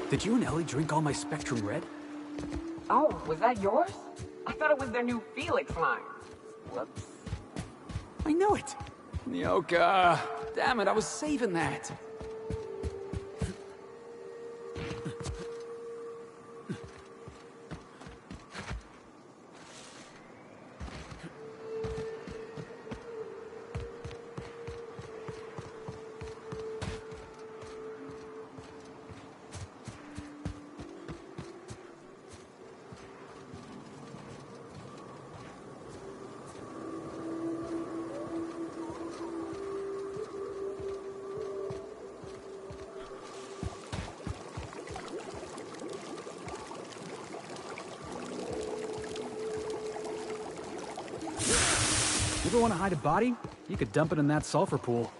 Did you and Ellie drink all my Spectrum Red? Oh, was that yours? I thought it was their new Felix line. Whoops. I know it. Nyoka. Damn it, I was saving that. You ever want to hide a body? You could dump it in that sulfur pool.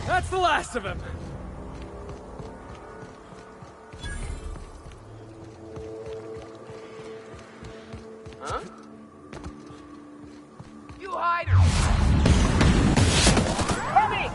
That's the last of him! Huh? You hider! Coming!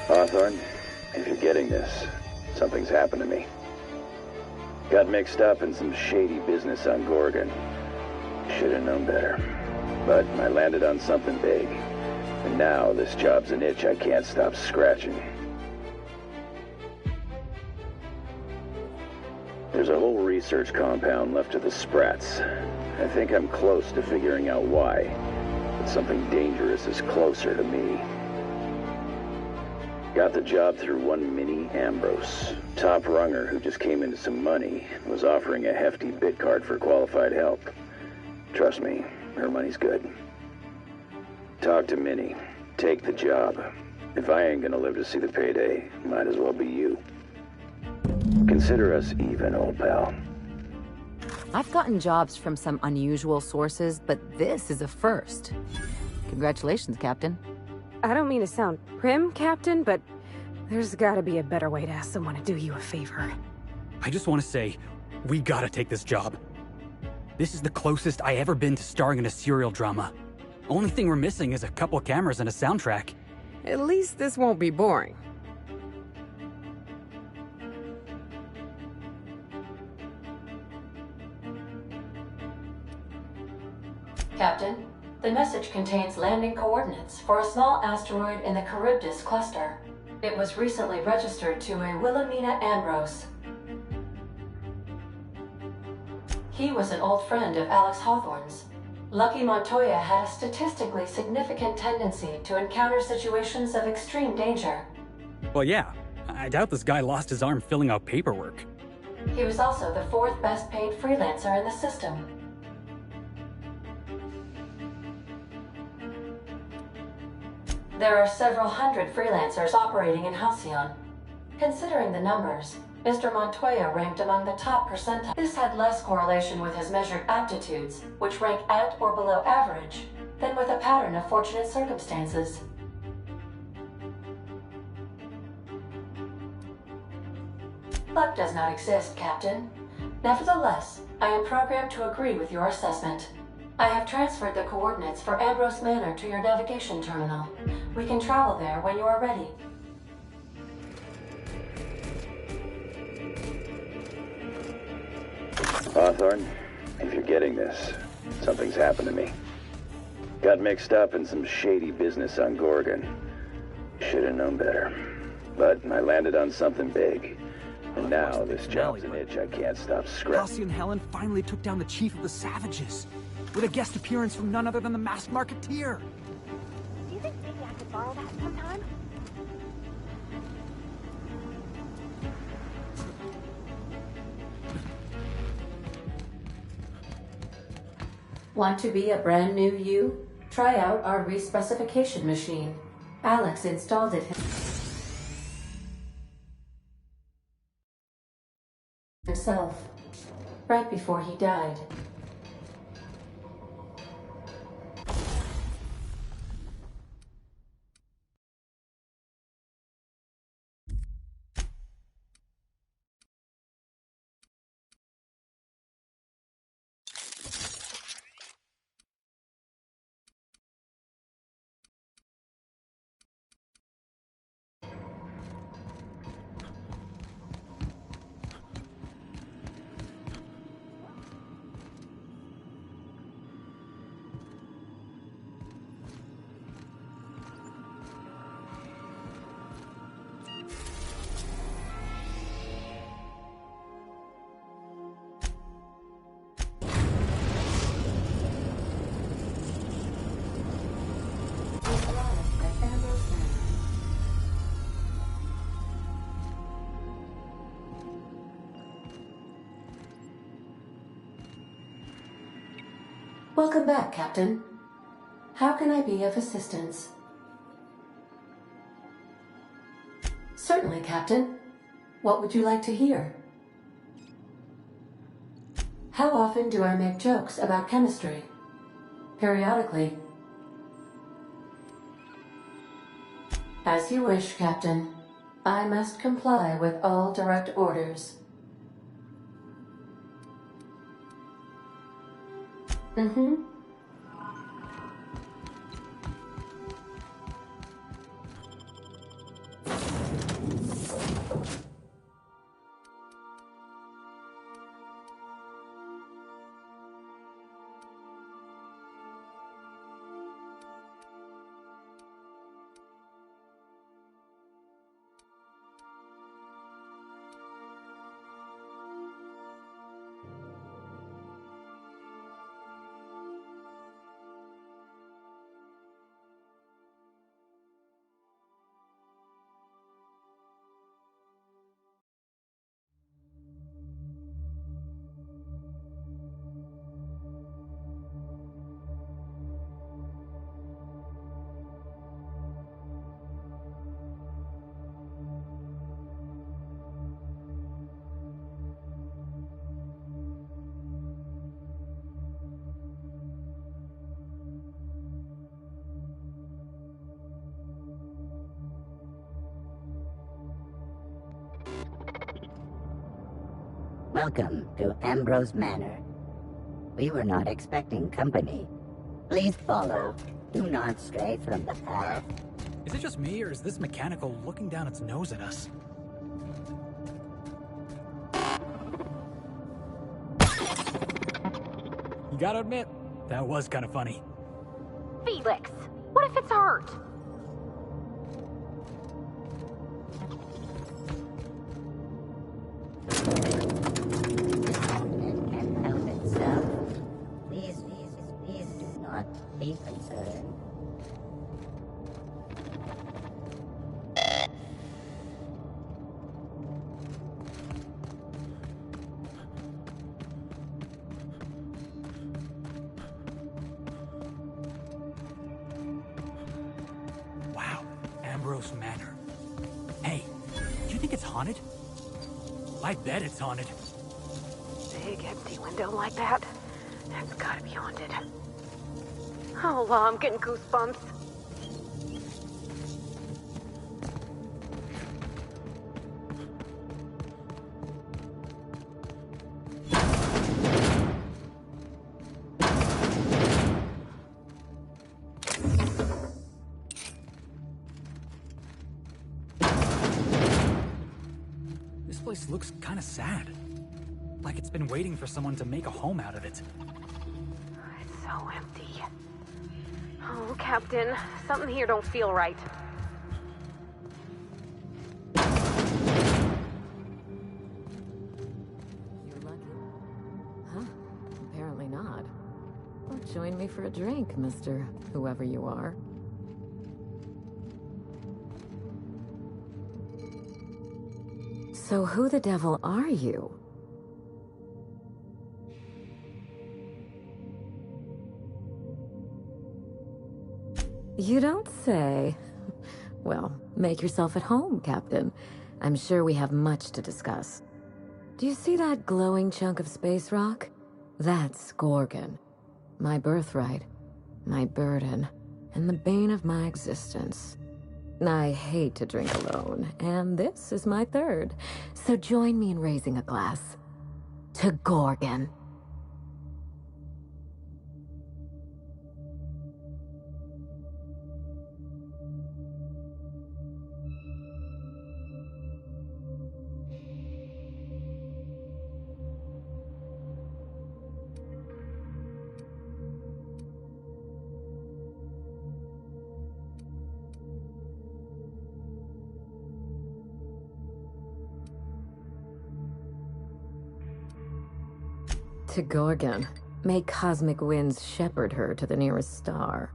Hawthorne, if you're getting this, something's happened to me. Got mixed up in some shady business on Gorgon. Should've known better. But I landed on something big. And now this job's an itch I can't stop scratching. There's a whole research compound left of the Sprats. I think I'm close to figuring out why. But something dangerous is closer to me. Got the job through one Minnie Ambrose. Top runger who just came into some money, was offering a hefty bid card for qualified help. Trust me, her money's good. Talk to Minnie. Take the job. If I ain't gonna live to see the payday, might as well be you. Consider us even, old pal. I've gotten jobs from some unusual sources, but this is a first. Congratulations, Captain. I don't mean to sound prim, Captain, but there's gotta be a better way to ask someone to do you a favor. I just want to say, we gotta take this job. This is the closest I ever been to starring in a serial drama. Only thing we're missing is a couple cameras and a soundtrack. At least this won't be boring. Captain, the message contains landing coordinates for a small asteroid in the Charybdis cluster. It was recently registered to a Wilhelmina Ambrose. He was an old friend of Alex Hawthorne's. Lucky Montoya had a statistically significant tendency to encounter situations of extreme danger. Well, yeah, I doubt this guy lost his arm filling out paperwork. He was also the 4th best paid freelancer in the system. There are several hundred freelancers operating in Halcyon. Considering the numbers, Mr. Montoya ranked among the top percentile. This had less correlation with his measured aptitudes, which rank at or below average, than with a pattern of fortunate circumstances. Luck does not exist, Captain. Nevertheless, I am programmed to agree with your assessment. I have transferred the coordinates for Ambrose Manor to your navigation terminal. We can travel there when you are ready. Hawthorne, if you're getting this, something's happened to me. Got mixed up in some shady business on Gorgon. Should have known better. But I landed on something big. And now this job's an itch I can't stop scratching. Halcyon Helen finally took down the chief of the Savages, with a guest appearance from none other than the masked marketeer. Do you think maybe I could borrow that sometime? Want to be a brand new you? Try out our respecification machine. Alex installed it himself, right before he died. Welcome back, Captain. How can I be of assistance? Certainly, Captain. What would you like to hear? How often do I make jokes about chemistry? Periodically. As you wish, Captain. I must comply with all direct orders. Mm-hmm. Welcome to Ambrose Manor. We were not expecting company. Please follow. Do not stray from the path. Is it just me, or is this mechanical looking down its nose at us? You gotta admit, that was kind of funny. Felix, what if it's hurt? It can help itself. Please do not be concerned. Wow, Ambrose Manor. Hey, do you think it's haunted? I bet it's haunted. Big empty window like that? That's gotta be haunted. Oh, I'm getting goosebumps. This place looks kind of sad. Like it's been waiting for someone to make a home out of it. It's so empty. Oh, Captain, something here don't feel right. You're lucky. Huh? Apparently not. Well, join me for a drink, Mr. Whoever you are. So who the devil are you? You don't say. Well, make yourself at home, Captain. I'm sure we have much to discuss. Do you see that glowing chunk of space rock? That's Gorgon. My birthright, my burden, and the bane of my existence. I hate to drink alone, and this is my third. So join me in raising a glass. To Gorgon. To Gorgon. May cosmic winds shepherd her to the nearest star.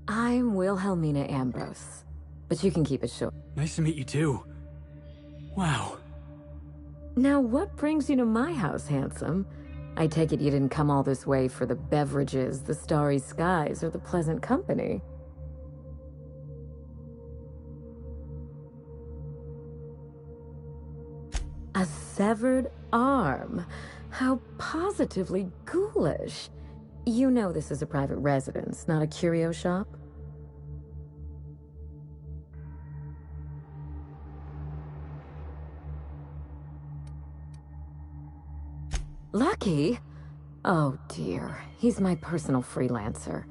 I'm Wilhelmina Ambrose, but you can keep it short. Nice to meet you too. Wow. Now, what brings you to my house, handsome? I take it you didn't come all this way for the beverages, the starry skies, or the pleasant company. A severed arm. How positively ghoulish. You know this is a private residence, not a curio shop? Lucky? Oh dear, he's my personal freelancer.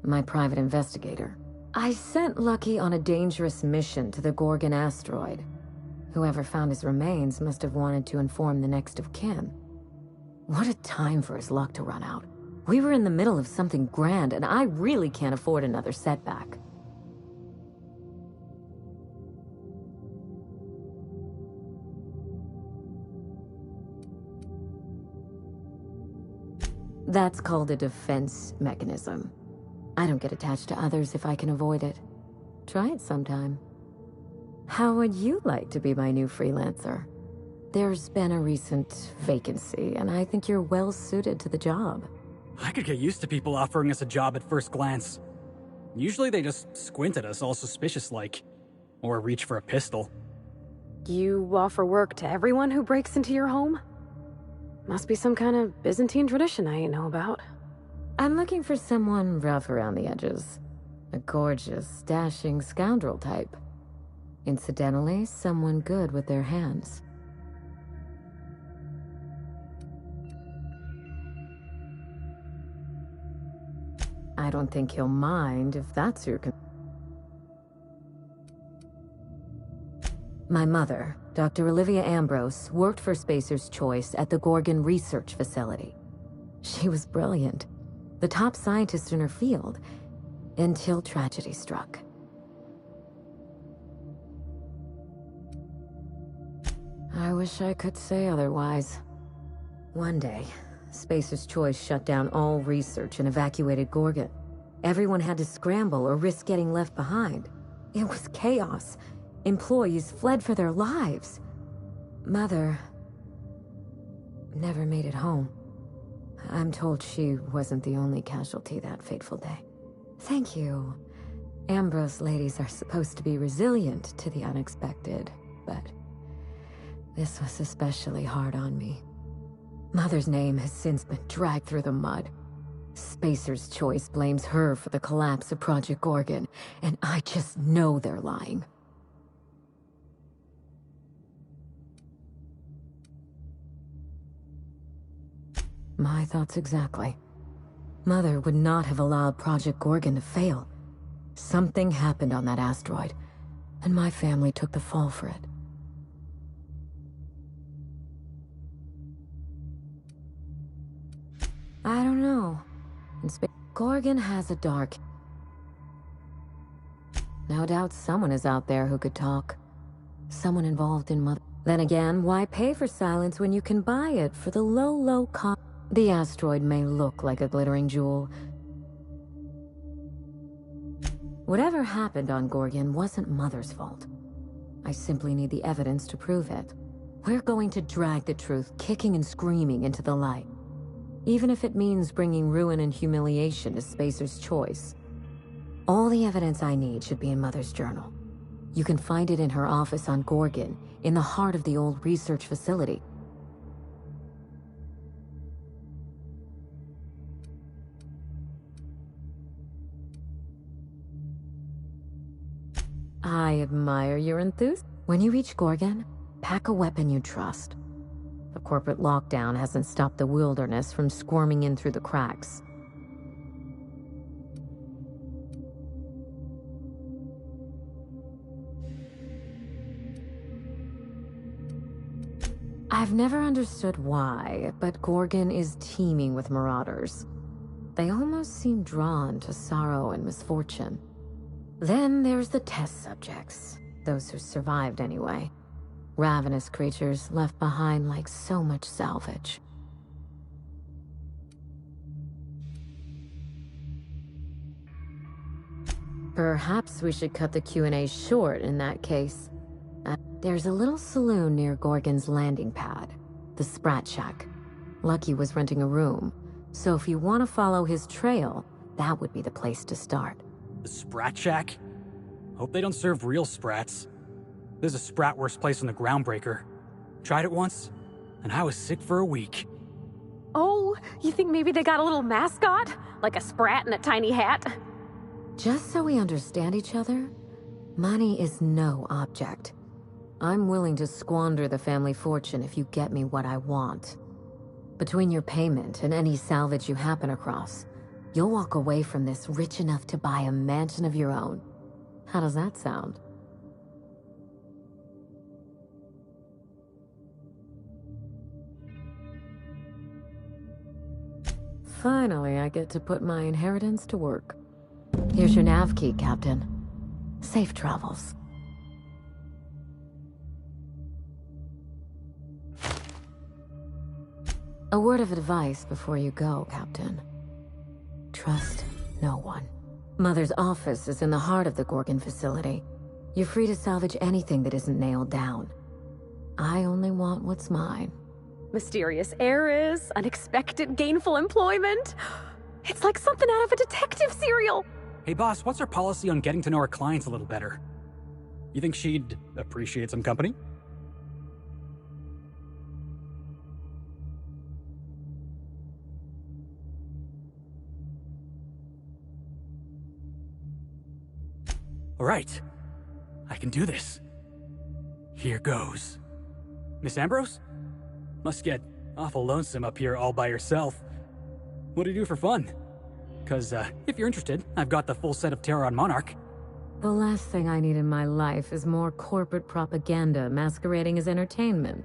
My private investigator. I sent Lucky on a dangerous mission to the Gorgon asteroid. Whoever found his remains must have wanted to inform the next of kin. What a time for his luck to run out. We were in the middle of something grand, and I really can't afford another setback. That's called a defense mechanism. I don't get attached to others if I can avoid it. Try it sometime. How would you like to be my new freelancer? There's been a recent vacancy, and I think you're well suited to the job. I could get used to people offering us a job at first glance. Usually they just squint at us all suspicious-like. Or reach for a pistol. You offer work to everyone who breaks into your home? Must be some kind of Byzantine tradition I ain't know about. I'm looking for someone rough around the edges. A gorgeous, dashing scoundrel type. Incidentally, someone good with their hands. I don't think he'll mind if that's your My mother, Dr. Olivia Ambrose, worked for Spacer's Choice at the Gorgon Research Facility. She was brilliant, the top scientist in her field, until tragedy struck. I wish I could say otherwise. One day, Spacer's Choice shut down all research and evacuated Gorgon. Everyone had to scramble or risk getting left behind. It was chaos. Employees fled for their lives. Mother never made it home. I'm told she wasn't the only casualty that fateful day. Thank you. Ambrose ladies are supposed to be resilient to the unexpected, but this was especially hard on me. Mother's name has since been dragged through the mud. Spacer's Choice blames her for the collapse of Project Gorgon, and I just know they're lying. My thoughts exactly. Mother would not have allowed Project Gorgon to fail. Something happened on that asteroid, and my family took the fall for it. I don't know. Gorgon has a dark... No doubt someone is out there who could talk. Someone involved in Mother... Then again, why pay for silence when you can buy it for the low cost? The asteroid may look like a glittering jewel. Whatever happened on Gorgon wasn't Mother's fault. I simply need the evidence to prove it. We're going to drag the truth kicking and screaming into the light. Even if it means bringing ruin and humiliation to Spacer's Choice. All the evidence I need should be in Mother's journal. You can find it in her office on Gorgon, in the heart of the old research facility. I admire your enthusiasm. When you reach Gorgon, pack a weapon you trust. The corporate lockdown hasn't stopped the wilderness from squirming in through the cracks. I've never understood why, but Gorgon is teeming with marauders. They almost seem drawn to sorrow and misfortune. Then there's the test subjects, those who survived anyway. Ravenous creatures left behind like so much salvage. Perhaps we should cut the Q&A short in that case. There's a little saloon near Gorgon's landing pad, the Sprat Shack. Lucky was renting a room, so if you want to follow his trail, that would be the place to start. The Sprat Shack? Hope they don't serve real sprats. There's a sprat worst place on the Groundbreaker. Tried it once, and I was sick for a week. Oh, you think maybe they got a little mascot? Like a sprat in a tiny hat? Just so we understand each other, money is no object. I'm willing to squander the family fortune if you get me what I want. Between your payment and any salvage you happen across, you'll walk away from this rich enough to buy a mansion of your own. How does that sound? Finally, I get to put my inheritance to work. Here's your nav key, Captain. Safe travels. A word of advice before you go, Captain. Trust no one. Mother's office is in the heart of the Gorgon facility. You're free to salvage anything that isn't nailed down. I only want what's mine. Mysterious heiress, unexpected gainful employment. It's like something out of a detective serial. Hey boss, what's our policy on getting to know our clients a little better? You think she'd appreciate some company? All right, I can do this. Here goes. Miss Ambrose? Must get awful lonesome up here all by yourself. What do you do for fun? Because, if you're interested, I've got the full set of Terror on Monarch. The last thing I need in my life is more corporate propaganda masquerading as entertainment.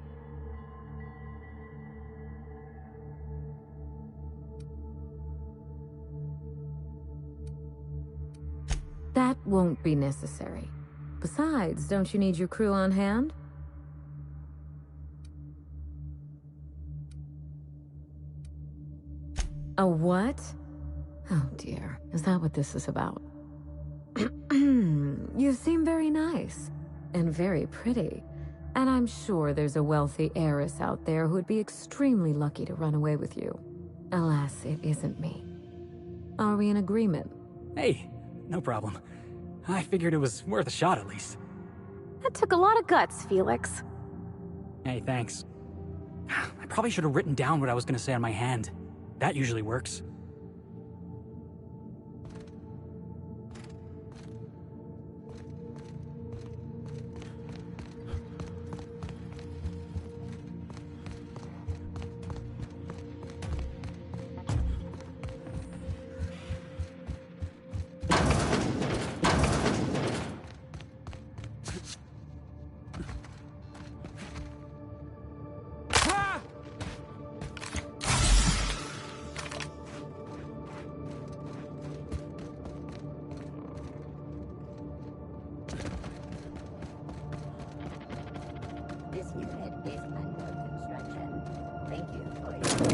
That won't be necessary. Besides, don't you need your crew on hand? A what? Oh dear, is that what this is about? You seem very nice, and very pretty. And I'm sure there's a wealthy heiress out there who'd be extremely lucky to run away with you. Alas, it isn't me. Are we in agreement? Hey, no problem. I figured it was worth a shot at least. That took a lot of guts, Felix. Hey, thanks. I probably should have written down what I was gonna say on my hand. That usually works. This unit is under construction. Thank you for your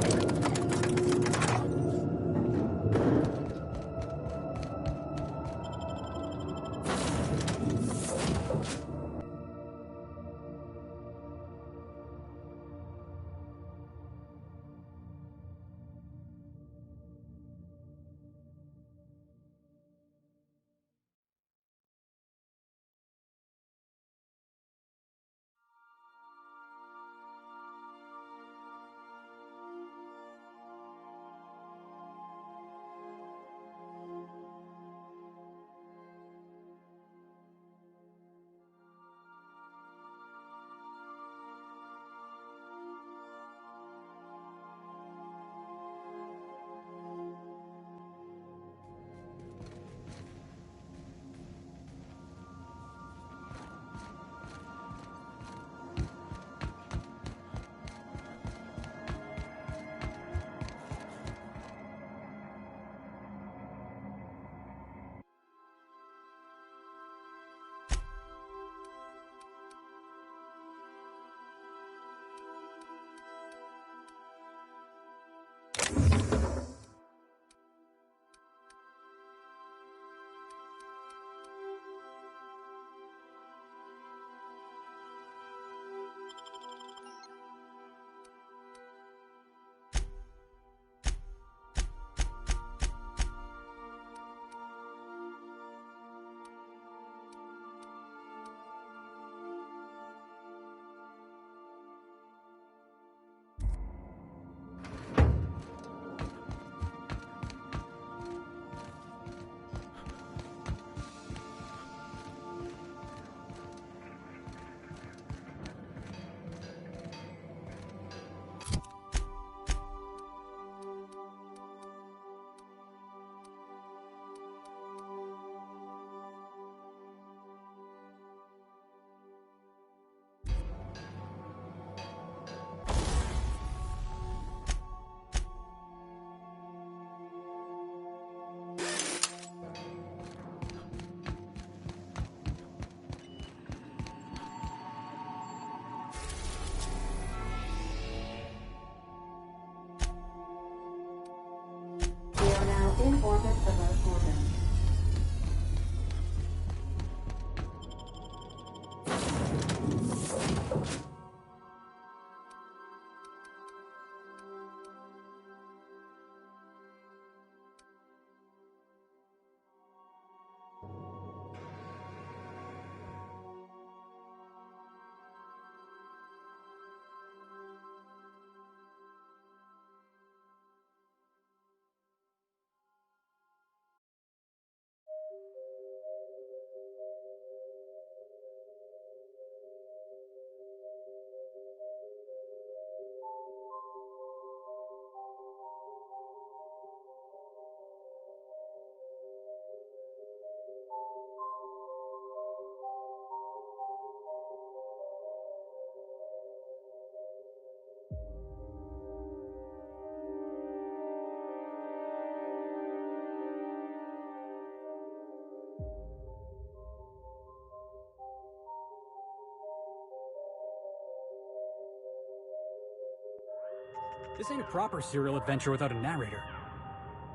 This ain't a proper serial adventure without a narrator.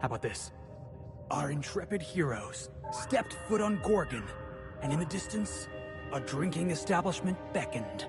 How about this? Our intrepid heroes stepped foot on Gorgon, and in the distance, a drinking establishment beckoned.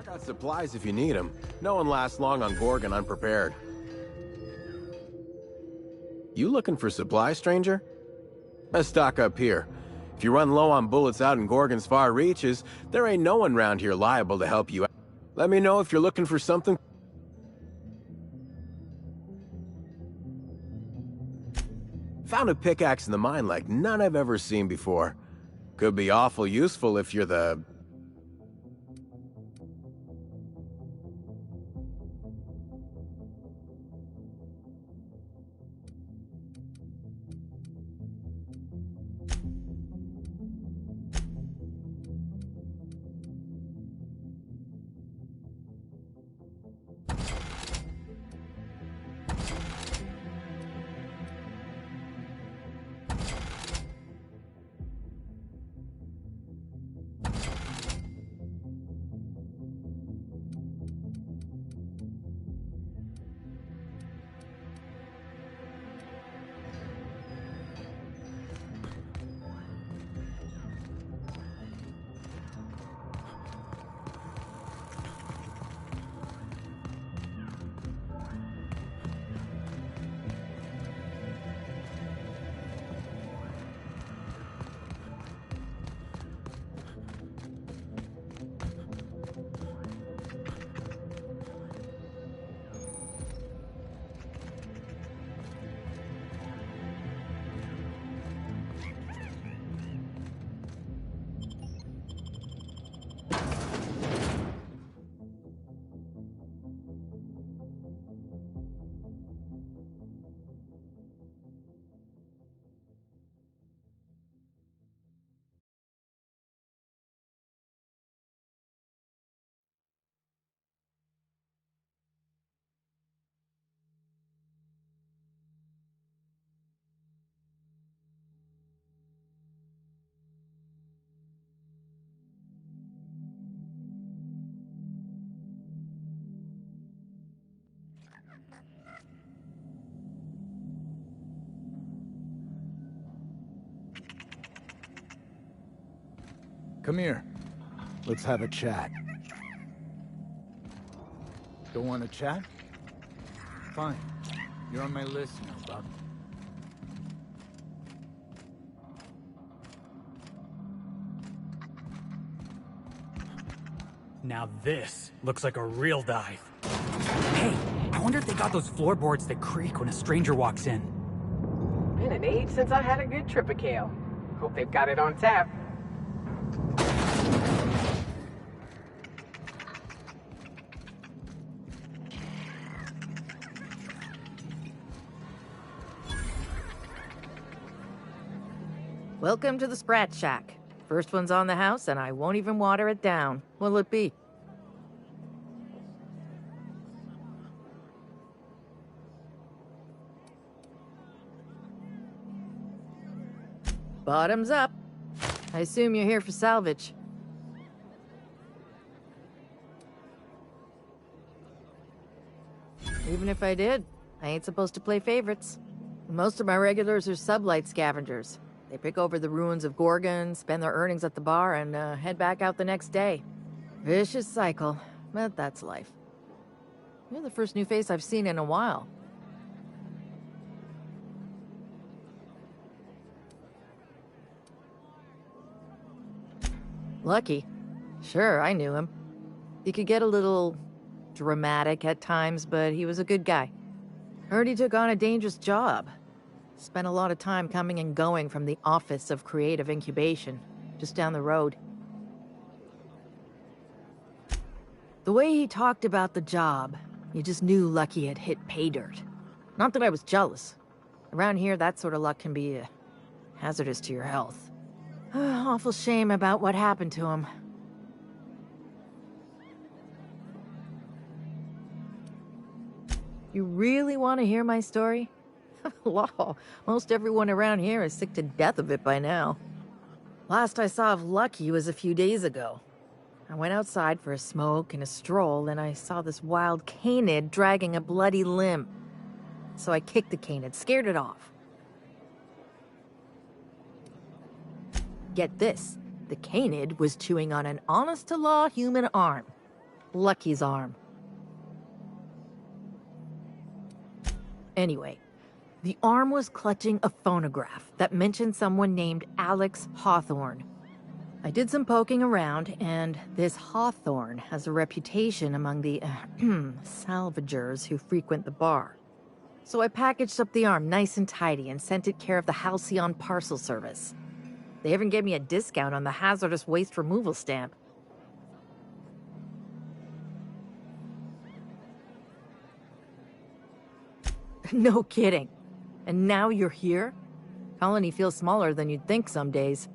Got supplies if you need them. No one lasts long on Gorgon unprepared. You looking for supplies, stranger? Let's stock up here. If you run low on bullets out in Gorgon's far reaches, there ain't no one round here liable to help you out. Let me know if you're looking for something. Found a pickaxe in the mine like none I've ever seen before. Could be awful useful if you're the... Come here. Let's have a chat. Don't want to chat? Fine. You're on my list now, bub. Now this looks like a real dive. Hey, I wonder if they got those floorboards that creak when a stranger walks in. Been an age since I had a good trip of kale. Hope they've got it on tap. Welcome to the Sprat Shack. First one's on the house, and I won't even water it down. What'll it be? Bottoms up. I assume you're here for salvage. Even if I did, I ain't supposed to play favorites. Most of my regulars are sublight scavengers. They pick over the ruins of Gorgon, spend their earnings at the bar, and head back out the next day. Vicious cycle, but that's life. You're the first new face I've seen in a while. Lucky. Sure, I knew him. He could get a little dramatic at times, but he was a good guy. Heard he took on a dangerous job. Spent a lot of time coming and going from the Office of Creative Incubation, just down the road. The way he talked about the job, you just knew Lucky had hit pay dirt. Not that I was jealous. Around here, that sort of luck can be hazardous to your health. Awful shame about what happened to him. You really want to hear my story? Law, most everyone around here is sick to death of it by now. Last I saw of Lucky was a few days ago. I went outside for a smoke and a stroll, and I saw this wild canid dragging a bloody limb. So I kicked the canid, scared it off. Get this, the canid was chewing on an honest-to-law human arm. Lucky's arm. Anyway, the arm was clutching a phonograph that mentioned someone named Alex Hawthorne. I did some poking around, and this Hawthorne has a reputation among the salvagers who frequent the bar. So I packaged up the arm nice and tidy and sent it care of the Halcyon Parcel Service. They even gave me a discount on the hazardous waste removal stamp. No kidding. And now you're here? Colony feels smaller than you'd think some days.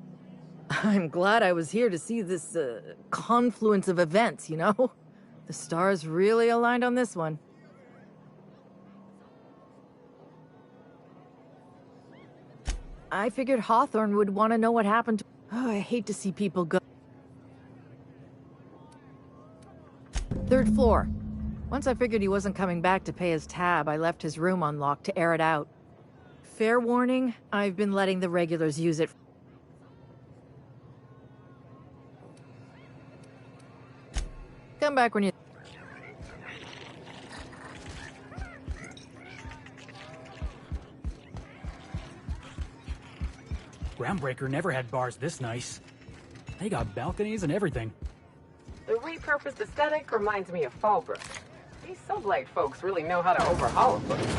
I'm glad I was here to see this, confluence of events, you know? The stars really aligned on this one. I figured Hawthorne would want to know what happened to... Oh, I hate to see people go. Third floor. Once I figured he wasn't coming back to pay his tab, I left his room unlocked to air it out. Fair warning, I've been letting the regulars use it. Come back when you... Groundbreaker never had bars this nice. They got balconies and everything. The repurposed aesthetic reminds me of Fallbrook. These sublight folks really know how to overhaul a place.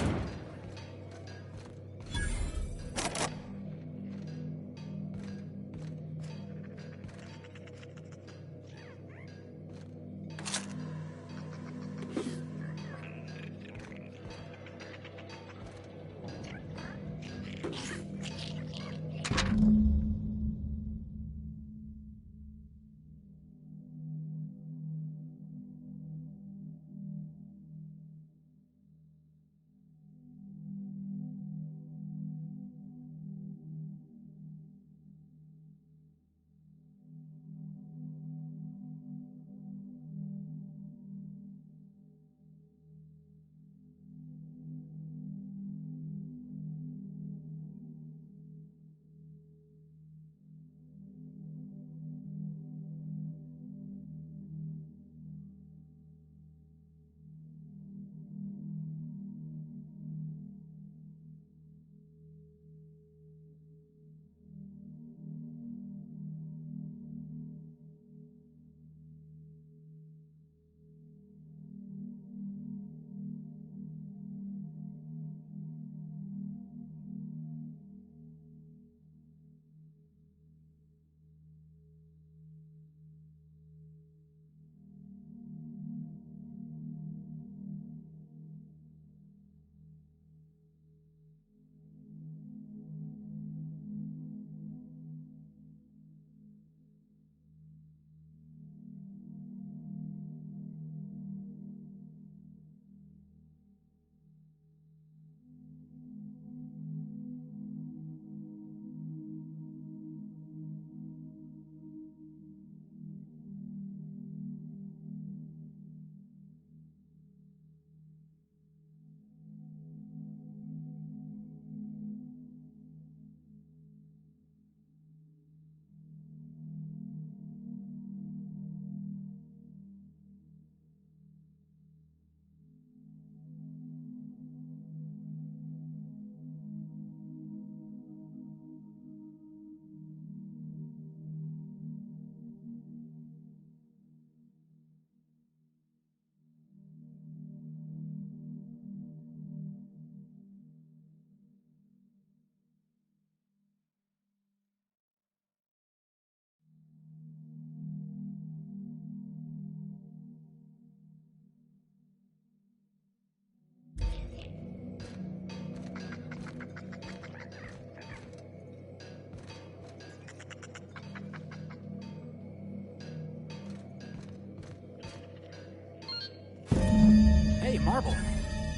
marble.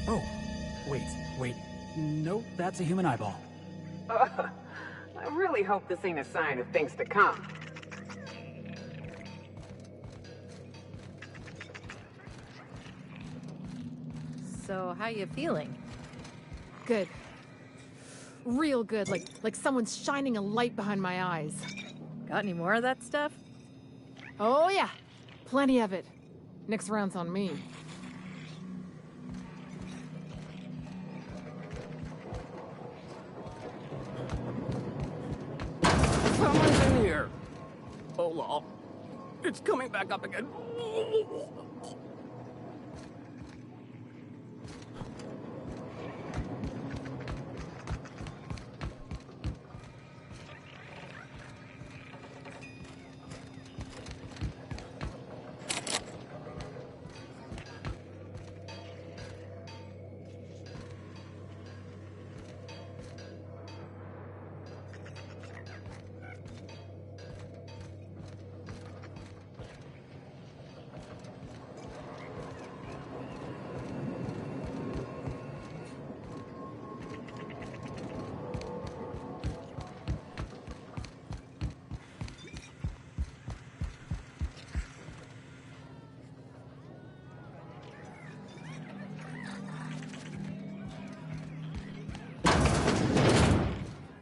Oh, wait. No, that's a human eyeball. I really hope this ain't a sign of things to come. So, how you feeling? Good. Real good, like someone's shining a light behind my eyes. Got any more of that stuff? Oh yeah, plenty of it. Next round's on me. Someone's in here. Oh, lol. It's coming back up again.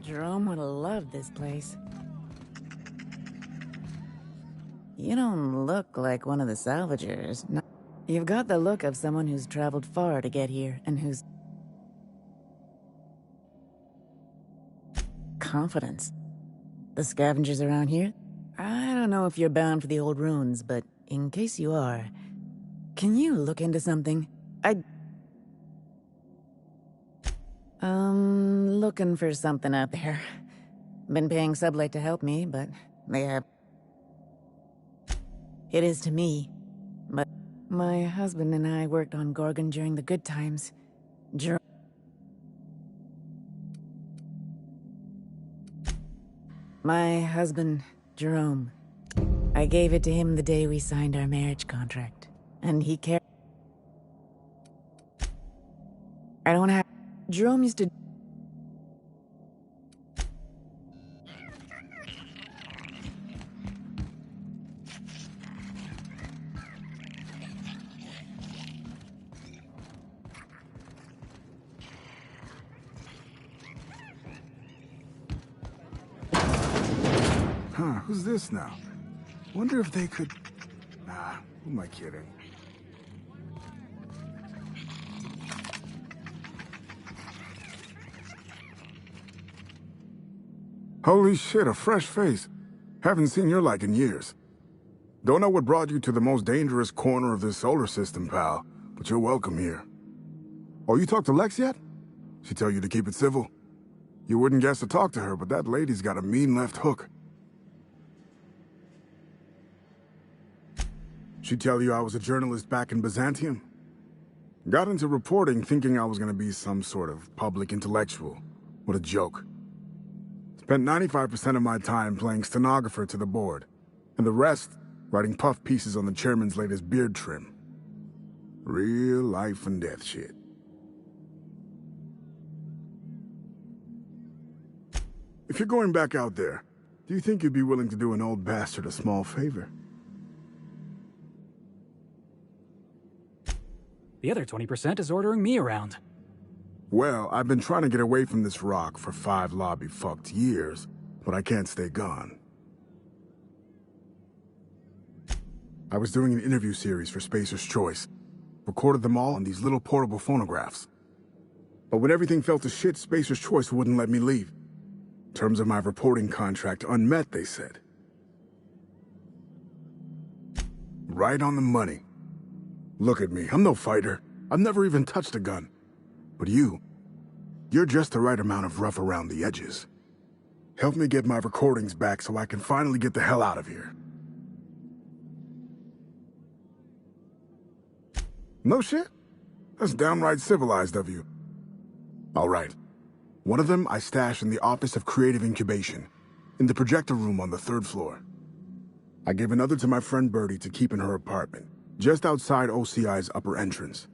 Jerome would have loved this place. You don't look like one of the salvagers. No. You've got the look of someone who's traveled far to get here, and who's... confidence. The scavengers around here? I don't know if you're bound for the old ruins, but in case you are, can you look into something? Looking for something out there. Been paying Sublight to help me, but they have... It is to me. But my husband and I worked on Gorgon during the good times. My husband, Jerome. I gave it to him the day we signed our marriage contract. And he cared. I don't have... Jerome used to... Huh, who's this now? Wonder if they could... Nah, who am I kidding? Holy shit, a fresh face. Haven't seen your like in years. Don't know what brought you to the most dangerous corner of this solar system, pal, but you're welcome here. Oh, you talked to Lex yet? She tell you to keep it civil? You wouldn't guess to talk to her, but that lady's got a mean left hook. She tell you I was a journalist back in Byzantium? Got into reporting thinking I was gonna be some sort of public intellectual. What a joke. Spent 95% of my time playing stenographer to the board, and the rest writing puff pieces on the chairman's latest beard trim. Real life and death shit. If you're going back out there, do you think you'd be willing to do an old bastard a small favor? The other 20% is ordering me around. Well, I've been trying to get away from this rock for 5 lobby-fucked years, but I can't stay gone. I was doing an interview series for Spacer's Choice. Recorded them all on these little portable phonographs. But when everything fell to shit, Spacer's Choice wouldn't let me leave. Terms of my reporting contract unmet, they said. Right on the money. Look at me, I'm no fighter. I've never even touched a gun. But you're just the right amount of rough around the edges. Help me get my recordings back so I can finally get the hell out of here. No shit? That's downright civilized of you. All right. One of them I stash in the Office of Creative Incubation, in the projector room on the 3rd floor. I gave another to my friend Birdie to keep in her apartment, just outside OCI's upper entrance.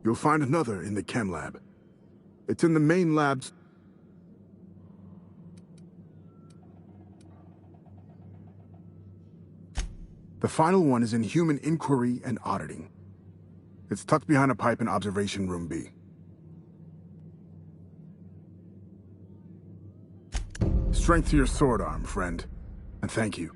You'll find another in the chem lab. It's in the main lab's... The final one is in human inquiry and auditing. It's tucked behind a pipe in Observation Room B. Strength to your sword arm, friend. And thank you.